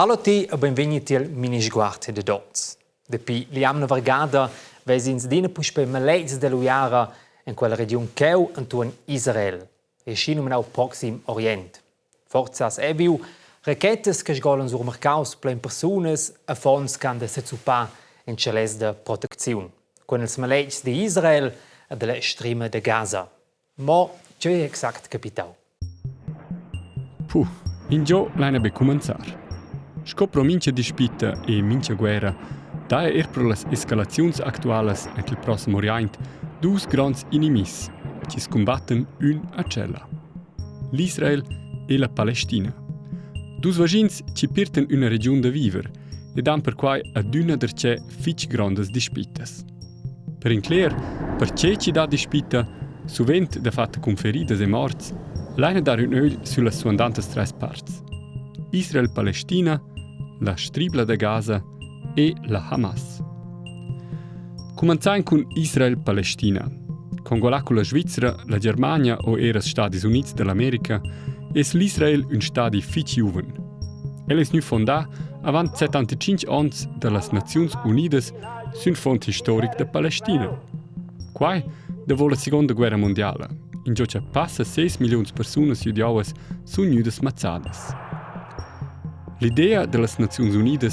Hallo a ti e benvenuti al mini-sguard de Dots. Depi liamna vargada vesi ins dina puspe maleiz de luiara in quella regione cheu antuan Israel, e scino menau Proxim Orient. Forzas eviu, rachetes che sgolan sur mercaus plein personas a fons can de se zupa in celes de proteziun, con els maleiz de Israel e de la estrema de Gaza. Mo, ce è exact capitau? In gio l'ana be cominciar. Scopro mincha dispita e mincha guerra, dae per las escalazions actualas entre il prossimo Orient dus grands inimis, ci scombatten un a cella. L'Israel e la Palestina. Dus vagins ci pirten una regione da viver, ed han per quai ad una derce fitch grandes dispitas. Per incler, per ce ci da dispita, suvent da fatta con feridas e morts, l'ana dar un öl sulle suandantes tres parts. Israel-Palestina, la stribla de Gaza e la Hamas. Cominciamo con Israel-Palestina. Con quella con la Svizzera, la Germania o era Stati Uniti dell'America, es l'Israel un stadi fitch juven. El es nu fonda avant 75 ans de las Nazions Unidas sun fond historic de Palestina. Quai da vo la Seconda Guerra Mondiala, in giocia passa 6 milions personas judiauas sun nudas mazzadas. L'idea delle Nazioni Unite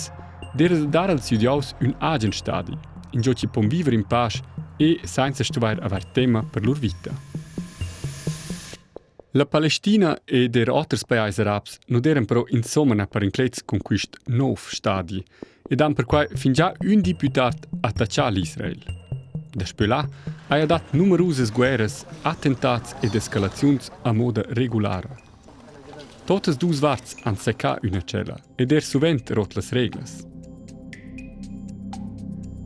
era dare als judiaus un agent stadi, in gioci pom vivere in pace e senza stuvar aver tema per lor vita. La Palestina e der altri paesi arabs non erano però insomma per inclets con quist nov stadi, ed han per quai fin già un deputat attaccià l'Israel. Da spela ha dat numerose guerras, attentats ed escalazions a moda regulara. Totes dus varts han secà una cella, ed suvent rot las reglas.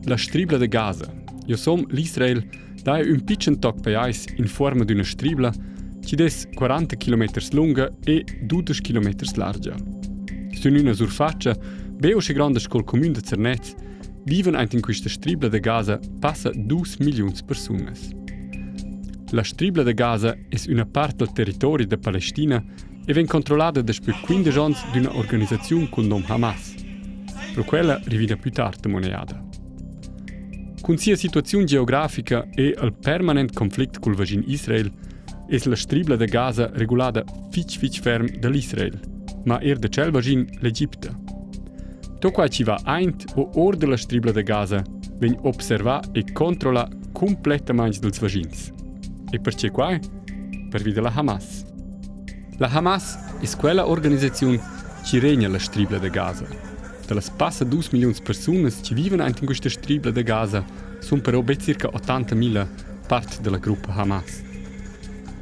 La stribla de Gaza, io som l'Israel, dae un piccin toc pais in forma d'una stribla, ci des 40 km lunga e 12 km larga. Sun una surfaccia, beusche grandes col comun de Cernez, viven ant in questa stribla de Gaza passa 2 milions personas. La stribla de Gaza es una part del territori de Palestina e ven controllata da più 15 anni di una organizzazione con nome Hamas. Per quella rivida più tardi moneada. Con sia situazione geografica e il permanent conflitto col vicino Israel, è la stribla de Gaza regolata fitch ferm dall'Israel, ma da quel vicino l'Egitto. To qua ci va eint o or della stribla de Gaza ven observa e controlla completamente dels vicins. E perché qua? Per via della Hamas. La Hamas è quella organizzazione che regna la stribla de Gaza. Dalle passa 2 milioni di persone che vivono in questa stribla de Gaza sono però circa 80.000 parte della gruppa Hamas.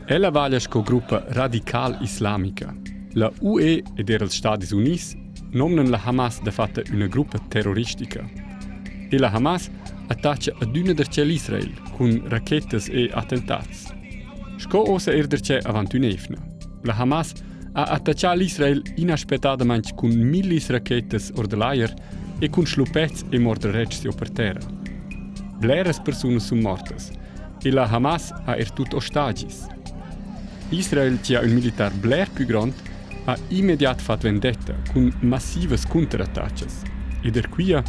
Ella vaglia con gruppa radical islamica. La UE ed era gli Stati Uniti nominano la Hamas da fatta una gruppa terroristica. E la Hamas attacca ad una derce l'Israel con racchettes e attentati. Sco osa derce avant un'efna. La Hamas ha attaccato l'Israel inaspettatamente con 1000 racchettes ordelayer e con schluppets e morderecci per terra. Bleres persone sono morte e la Hamas ha tutto ostagis. Israel, che ha un militar bler più grande, ha immediat fatto vendetta con massive counterattacchi e qui ha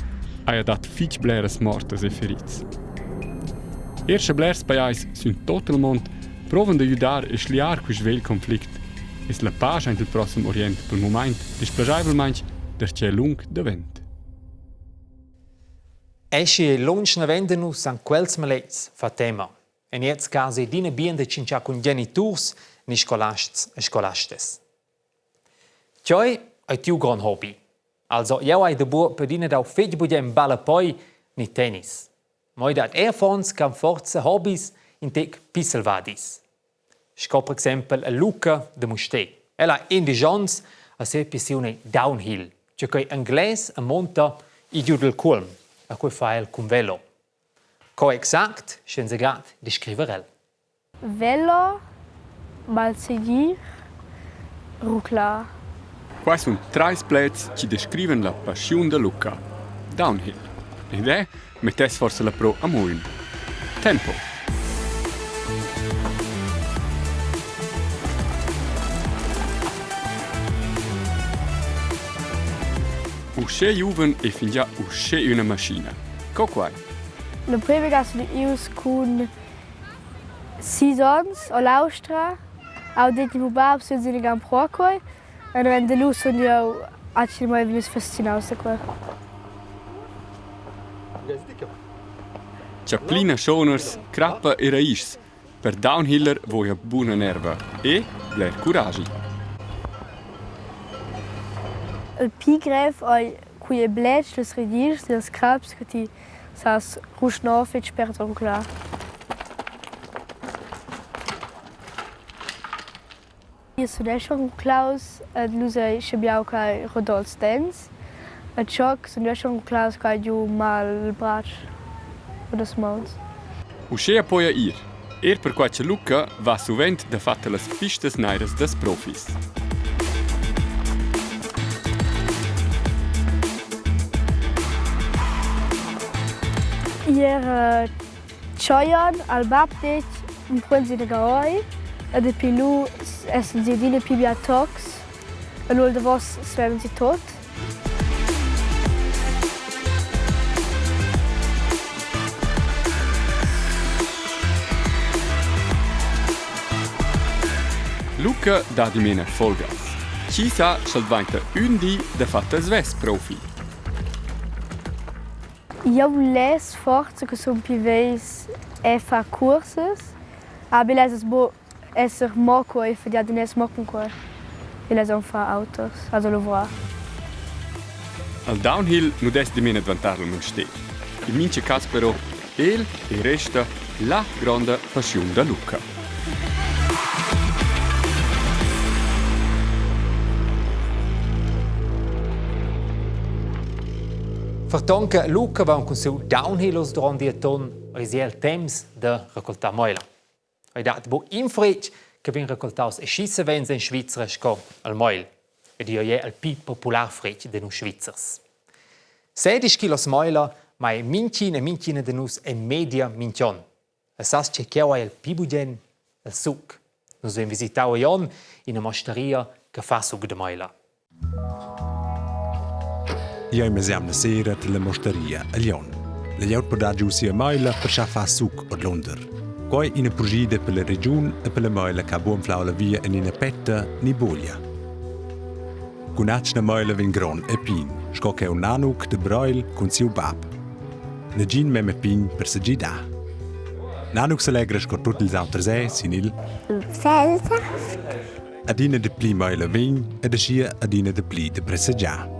dat fitch bleres mortes e ferits. Erste blers pais sunt totalmente provan de aiutar e sliar quis vel conflict. Es la pace ant il prossimo Orient pel moment displagiavelmente der c'è lung de vent. Esce lunch na vendenus an quels malets fa tema. En jetzt casi dine bien de cincia con genitors ni scolasts e scolastes. Cioi è tiu gran hobby. Also io hai de bu per dine da fetch budem balla poi ni tennis. Moi dat fons can forza hobbies in tec pisselvadis. Sco per esempio a Luca de Musté. Ella ha indigens a se passione downhill, cioè che inglese a monta i giù del culm, a cui fa il con velo. Co exact, senza gat descriverel. Velo, balsegir, rucla. Qua sono 3 plets che descrivono la passione de Luca. Downhill. Ed mettes forse la pro a moin. Tempo. Usce juven e fin già usce una macchina. Co quai? La prima gas io con 6 anni all'Austria, ho detto che babà si è in Prokoi, e quando lui sono io a cinema venuto fascinato da qua. Chaplina Schoners, Krappa e Raisch. Per downhiller vuoi buona nerva e bler courage. Il pigref ai cui è blech, les rediges, les crabs che ti sas ruschnof et sperrt on klar. Hier sono schon Klaus, luse scebiau kai Rodolfs Dance. A choc sono schon Klaus kai ju mal brach oder smounts. Usce poi a ir. Per qualche Luca va sovent da fatte las pistes neiras des profis. Hier Choyan al Baptich un prinzi de Gaoi, e de pilu essen sie dine pibia tox, e lol de vos sveven sie tot. Luca dà di mena folgas. Ci sa salvaita un di da fatta sves profi. Eu les forza che son piveis e fa cursos, aber les bo esser moco e fadia de nes mocon qua. E les on fa autos, also lo voir. Al downhill nu des di mena advantarlo non ste. In mince cas però, el e resta la grande passione da Luca. Vertonca Luca va con seu downhillos durante il ton risiel temps de recoltar moila. Hai dat bo infrec che vin recoltaus e schisse vens in Schweizer sco al moil. E dio je al pi popular frec de nu Schweizers. 16 kilos moila mai mincine de nus en media mincion. Asas che chiao al pi bugen al suc. Nus ven visitau ion in a mosteria che fa suc de moila. Io mesiam na sera della mosteria a Lyon. La Lyon potrà giusi a Meila per sciaffa suc od Londra. Poi in a progida per la regione e per la Meila che buon flau la via in una petta ni boglia. Cunacci na Meila vin gron e pin, sco che un nanuc de broil con siu bab. Na gin meme pin per se gida. Nanuc s'alegra sco tutti els autres sin il Felsa. adina de pli Meila vin e de schia adina de pli de presagia.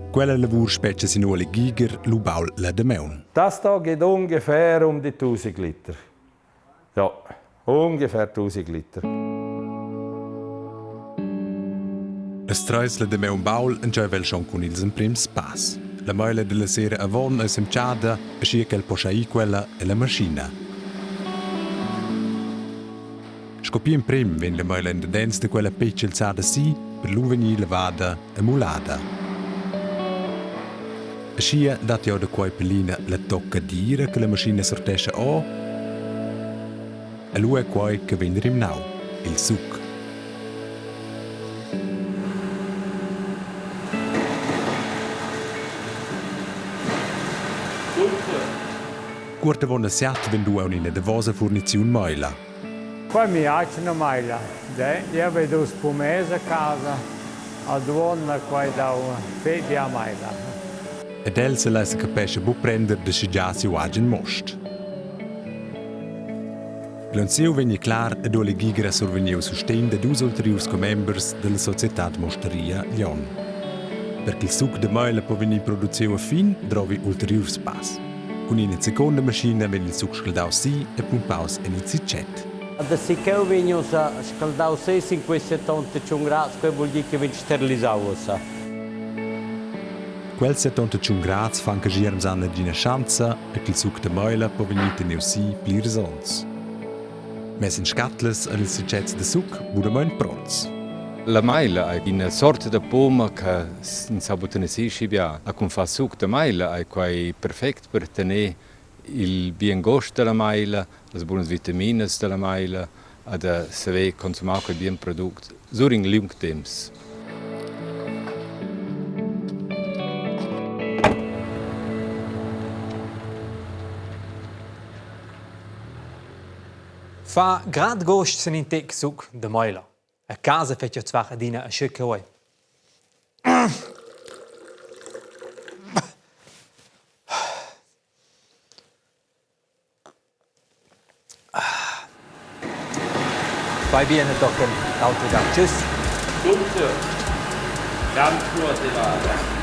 Quella lavur specie sin alle Giger lubaul la de meun. Das da geht ungefähr um die 1000 Liter. Ja, ungefähr 1000 Liter. Es treus la de meun baul en già vel schon con ils en prims pass. La meula de la sera avon es emciada e schia quel poschai quella e la maschina. Scopi in prim ven la meula in de dens de quella pecel zada si per l'uveni levada e mulada. Schia dat jo de quai pelina la tocca dire che la macchina sortesce o e lui è quai che vende rimnau, il suc. Curte vona siat vendu una devosa fornizione Meila. Poi mi piace una Meila. Io vedo spumese a casa, a donna qua da fede a Meila. Ed el se laisa capesce bu prender de scigiasi uagen most. L'ansiu vegni clar ed ole gigra surveniu sustain de dus ulterius comembers de la Societat Mosteria Lyon. Perché il suc de Meila può venir produziu a fin, drovi ulterius pass. Con una seconda macchina veni il suc scaldau si e pumpaus en il sicet. Da siccheu vengono scaldau 571 gradi, che vuol dire che vengono sterilizzati. Quel 71 gradi fan che girms an d'ina schanza e che il suc de Meila può venir teneu si pli resons. Mes in scatles e il sicets de suc budamein pronts. La Meila è una sorta di poma che in Sabotanesi scibia a con fa suc de Meila è quai perfect per tenere il bien gosto della Meila, le buone vitamine della Meila, ad se consumare quel bien prodotto sur in lung temps. Fa grad gost sen in tec suc de Meula. A casa fetio zwar adina a schöcke oi. Vai bene, Docken. L'auto da. Tschüss. Dunque, ganz nur die Ware.